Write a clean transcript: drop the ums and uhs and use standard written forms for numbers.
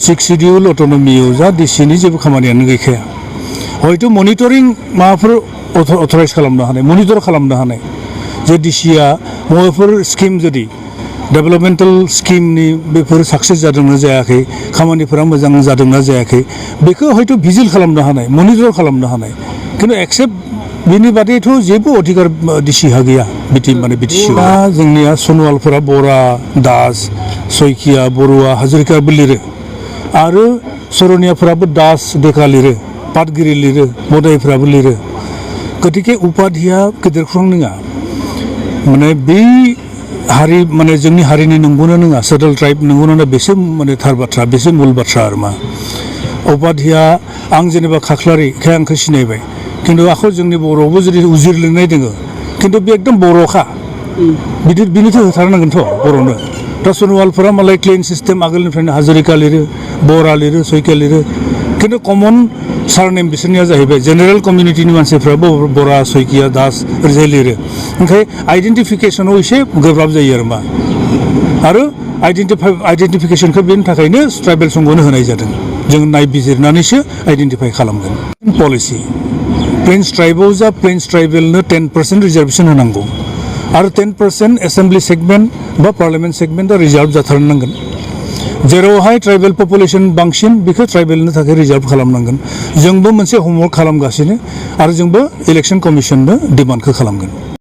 six शिडिउल अट'नमियाव जा डिसिनि जेबो खामानियानो गैखाया हयथ' मनिटरिं माबाफोर अथराइज खालामनो हानाय मनिटर खालामनो हानाय जे डिसिआ माबाफोर स्किम जुदि डेभेलपमेन्टेल स्किमनि बेफोर साक्सेस जादोंना जायाखै खामानिफोरा मोजां जादोंना जायाखै बेखौ हयथ' भिजिल खालामनो हानाय मनिटर खालामनो हानाय खिन्थु एक्सेप्ट बेनि बादैथ' जेबो अधिकार डिसिहा गैया बिटिसिआव दा जोंनिया सनवालफोरा बरा दास सयखिया बरुवा हाजरिकाबो लिरो आरो सरनियाफोराबो दास डेका लिरो पाटगिरि लिरो मोदायफ्राबो लिरो गतिके उपाधिया गेदेरख्रं नङा माने बे हारि माने जोंनि हारिनि नंगौना नङा सेटल ट्राइब नंगौना नङा बेसो माने थार बाथ्रा बेसो मुल बाथ्रा आरो मा उपाधिया आं जेनेबा खाख्लारिखाय आंखौ सिनायबाय खिन्थु आखौ जोंनि बर'आवबो जुदि उजिर लिरनाय दङ खिन्थु बे एकदम बर'खा बिनिथ' होथारनांगोनथ' बर'नो दा सनवालफोरा मालाय क्लेन सिस्टेम आगोलनिफ्रायनो हाजरिका लिरो बरा लिरो सयखिया लिरो खिन्थु कमन सारनेम बिसोरनिया जाहैबाय जेनेरेल कमिउनिटिनि मानसिफ्राबो बरा सयखिया दास ओरैजाय लिरो ओंखाय आइडेन्टिफिकेसनाव एसे गोब्राब जायो आरो मा आरो आइडेन्टिफिकेसनखौ बेनि थाखायनो ट्राइबेल संग'नो होनाय जादों जों नायबिजिरनानैसो आइडेन्टिफाइ खालामगोन पलिसि प्लेन्स ट्राइबआव जा प्लेन्स ट्राइबेलनो 10% रिजार्भेसन होनांगौ आरो 10% एसेम्बलि सेगमेन्ट बा पार्लियामेन्ट सेगमेन्टआ रिजार्भ जाथारनांगोन जेरावहाय ट्राइबेल पपुलेसन बांसिन बेखौ ट्राइबेलनि थाखाय रिजार्भ खालामनांगोन जोंबो मोनसे हमवर्क खालामगासिनो आरो जोंबो इलेक्सन कमिसननो डिमान्डखौ खालामगोन